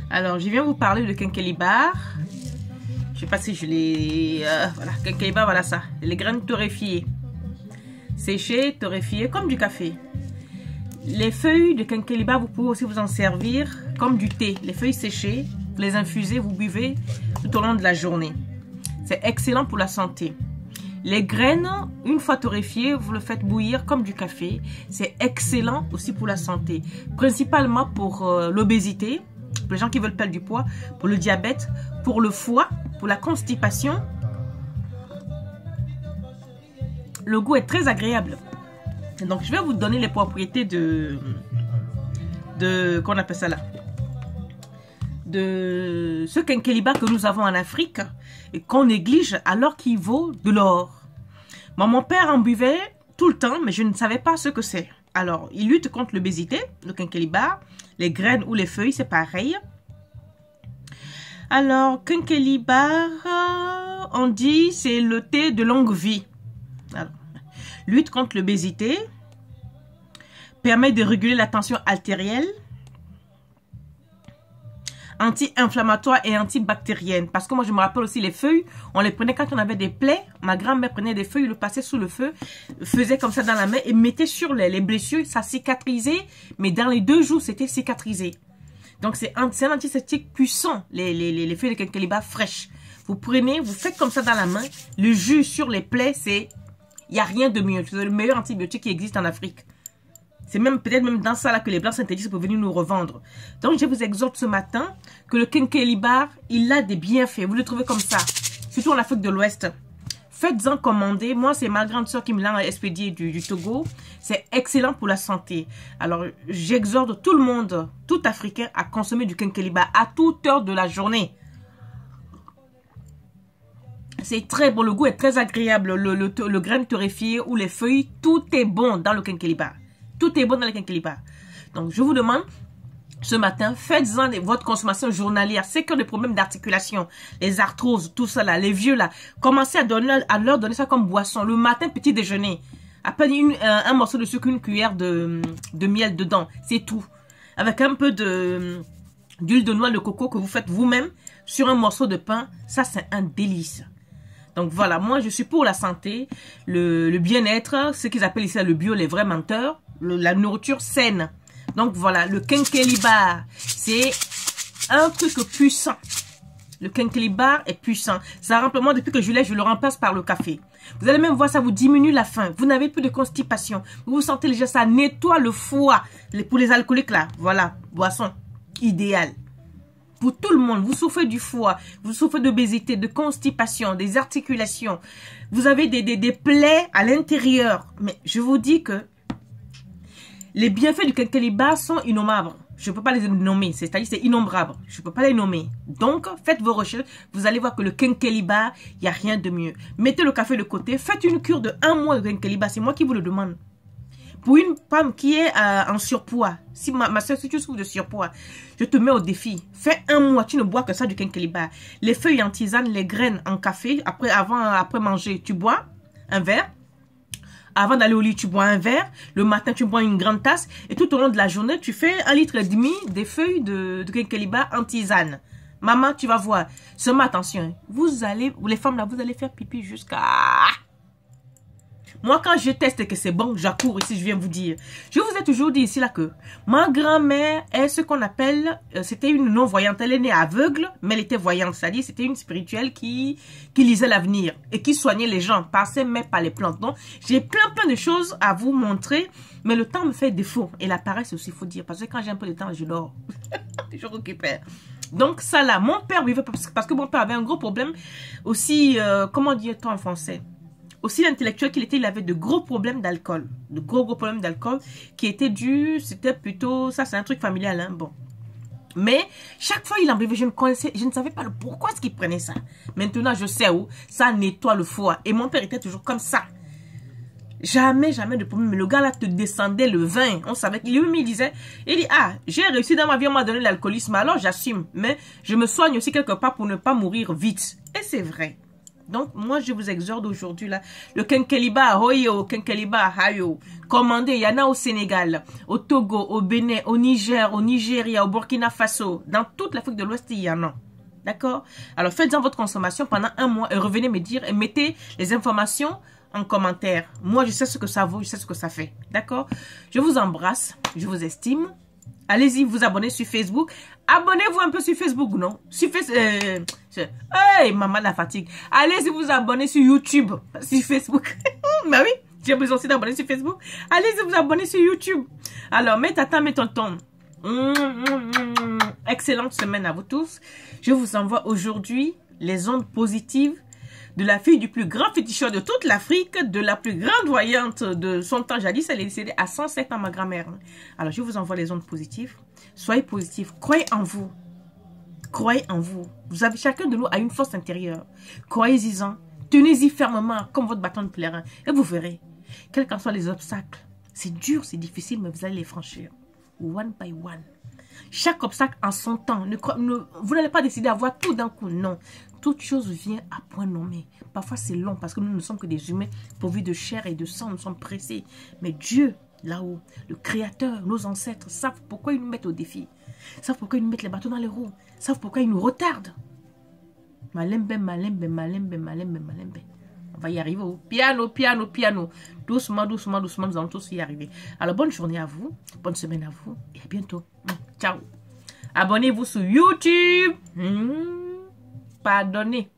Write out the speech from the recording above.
Alors, je viens vous parler de Kenkelibar. Je sais pas si je l'ai... voilà, Kenkelibar, voilà ça. Les graines torréfiées. Séchées, torréfiées, comme du café. Les feuilles de Kenkelibar, vous pouvez aussi vous en servir comme du thé. Les feuilles séchées, vous les infusez, vous buvez tout au long de la journée. C'est excellent pour la santé. Les graines, une fois torréfiées, vous le faites bouillir comme du café. C'est excellent aussi pour la santé. Principalement pour l'obésité, pour les gens qui veulent perdre du poids, pour le diabète, pour le foie, pour la constipation. Le goût est très agréable. Donc, je vais vous donner les propriétés qu'on appelle ça là, de ce Kenkelibar que nous avons en Afrique et qu'on néglige alors qu'il vaut de l'or. Bon, mon père en buvait tout le temps, mais je ne savais pas ce que c'est. Alors, il lutte contre l'obésité, le Kenkelibar. Les graines ou les feuilles, c'est pareil. Alors, Kenkelibar, on dit c'est le thé de longue vie. Alors, lutte contre l'obésité, permet de réguler la tension artérielle, anti-inflammatoire et antibactérienne. Parce que moi, je me rappelle aussi les feuilles, on les prenait quand on avait des plaies. Ma grand-mère prenait des feuilles, le passait sous le feu, faisait comme ça dans la main et mettait sur les blessures. Ça cicatrisait, mais dans les 2 jours, c'était cicatrisé. Donc, c'est un antiseptique puissant, les feuilles de Kenkelibar fraîches. Vous prenez, vous faites comme ça dans la main. Le jus sur les plaies, c'est... Il n'y a rien de mieux. C'est le meilleur antibiotique qui existe en Afrique. C'est même peut-être même dans ça là que les blancs s'interdisent pour venir nous revendre. Donc, je vous exhorte ce matin que le Kenkelibar, il a des bienfaits. Vous le trouvez comme ça, surtout en Afrique de l'Ouest. Faites-en commander. Moi, c'est ma grande soeur qui me l'a expédié du Togo. C'est excellent pour la santé. Alors, j'exhorte tout le monde, tout Africain, à consommer du Kenkelibar à toute heure de la journée. C'est très bon. Le goût est très agréable. Le grain torréfié ou les feuilles, tout est bon dans le Kenkelibar. Tout est bon dans le Kenkelibar. Donc, je vous demande, ce matin, faites-en votre consommation journalière. C'est que des problèmes d'articulation, les arthroses, tout ça là, les vieux là, commencez à leur donner ça comme boisson. Le matin, petit déjeuner. À peine un morceau de sucre, une cuillère de miel dedans. C'est tout. Avec un peu d'huile de noix de coco que vous faites vous-même sur un morceau de pain. Ça, c'est un délice. Donc voilà, moi je suis pour la santé, le bien-être, ce qu'ils appellent ici le bio, les vrais menteurs, la nourriture saine. Donc voilà, le Kenkelibar, c'est un truc puissant. Le Kenkelibar est puissant. Ça remplit, moi depuis que je l'ai, je le remplace par le café. Vous allez même voir, ça vous diminue la faim. Vous n'avez plus de constipation. Vous vous sentez déjà, ça nettoie le foie. Pour les alcooliques là, voilà, boisson idéale. Pour tout le monde, vous souffrez du foie, vous souffrez d'obésité, de constipation, des articulations. Vous avez des plaies à l'intérieur. Mais je vous dis que les bienfaits du Kenkelibar sont innommables. Je ne peux pas les nommer, c'est-à-dire c'est innombrable. Je ne peux pas les nommer. Donc, faites vos recherches. Vous allez voir que le Kenkelibar, il n'y a rien de mieux. Mettez le café de côté. Faites une cure de 1 mois de Kenkelibar. C'est moi qui vous le demande. Pour une femme qui est en surpoids, si ma soeur, si tu souffres de surpoids, je te mets au défi. Fais 1 mois, tu ne bois que ça du Kenkelibar. Les feuilles en tisane, les graines en café, après manger, tu bois un verre. Avant d'aller au lit, tu bois un verre. Le matin, tu bois une grande tasse. Et tout au long de la journée, tu fais 1,5 litre des feuilles de Kenkelibar en tisane. Maman, tu vas voir. Seulement, attention, les femmes là, vous allez faire pipi jusqu'à... Moi, quand je teste que c'est bon, j'accours ici, je viens vous dire. Je vous ai toujours dit ici là que ma grand-mère est ce qu'on appelle, c'était une non-voyante. Elle est née aveugle, mais elle était voyante. C'est-à-dire, c'était une spirituelle qui lisait l'avenir et qui soignait les gens par ses mains, par les plantes. Donc, j'ai plein de choses à vous montrer, mais le temps me fait défaut. Et la paresse aussi, il faut dire, parce que quand j'ai un peu de temps, je dors. Je récupère. Donc, ça là, mon père vivait parce que mon père avait un gros problème aussi, comment dit-on en français? Aussi intellectuel qu'il était, il avait de gros problèmes d'alcool. De gros problèmes d'alcool qui étaient dus, c'était plutôt, ça c'est un truc familial, hein, bon. Mais chaque fois il en buvait, je ne savais pas le pourquoi est-ce qu'il prenait ça. Maintenant je sais où, ça nettoie le foie. Et mon père était toujours comme ça. Jamais de problème. Mais le gars là te descendait le vin. On savait qu'il lui disait, il dit, ah, j'ai réussi dans ma vie, on m'a donné l'alcoolisme, alors j'assume. Mais je me soigne aussi quelque part pour ne pas mourir vite. Et c'est vrai. Donc, moi, je vous exhorte aujourd'hui, là, le Kenkeliba, Hoyo, Kenkeliba, Hayo, commandez, il y en a au Sénégal, au Togo, au Bénin, au Niger, au Nigeria, au Burkina Faso, dans toute l'Afrique de l'Ouest, il y en a. D'accord? Alors, faites-en votre consommation pendant 1 mois et revenez me dire et mettez les informations en commentaire. Moi, je sais ce que ça vaut, je sais ce que ça fait. D'accord? Je vous embrasse, je vous estime. Allez-y, vous abonnez sur Facebook. Abonnez-vous un peu sur Facebook, non? Sur Facebook. Hey, maman, la fatigue. Allez-y, vous abonnez sur YouTube, sur Facebook. Mais oui, j'ai besoin aussi d'abonner sur Facebook. Allez-y, vous abonnez sur YouTube. Alors, mes tatas, mes tontons. Excellente semaine à vous tous. Je vous envoie aujourd'hui les ondes positives de la fille du plus grand féticheur de toute l'Afrique, de la plus grande voyante de son temps jadis. Elle est décédée à 107 ans, ma grand-mère. Alors, je vous envoie les ondes positives. Soyez positifs. Croyez en vous. Croyez en vous. Vous avez, chacun de nous a une force intérieure. Croyez-y-en. Tenez-y fermement comme votre bâton de pèlerin. Et vous verrez, quels qu'en soient les obstacles, c'est dur, c'est difficile, mais vous allez les franchir. One by one. Chaque obstacle en son temps. Vous n'allez pas décider d'avoir tout d'un coup. Non. Toute chose vient à point nommé. Parfois, c'est long parce que nous ne sommes que des humains pourvus de chair et de sang. Nous sommes pressés. Mais Dieu, là-haut, le Créateur, nos ancêtres, savent pourquoi ils nous mettent au défi. Savent pourquoi ils nous mettent les bâtons dans les roues. Savent pourquoi ils nous retardent. Malembe, malembe, malembe, malembe, malembe. On va y arriver. Piano, piano, piano. Doucement, doucement, doucement, nous allons tous y arriver. Alors, bonne journée à vous. Bonne semaine à vous. Et à bientôt. Ciao. Abonnez-vous sur YouTube. Pardonnez.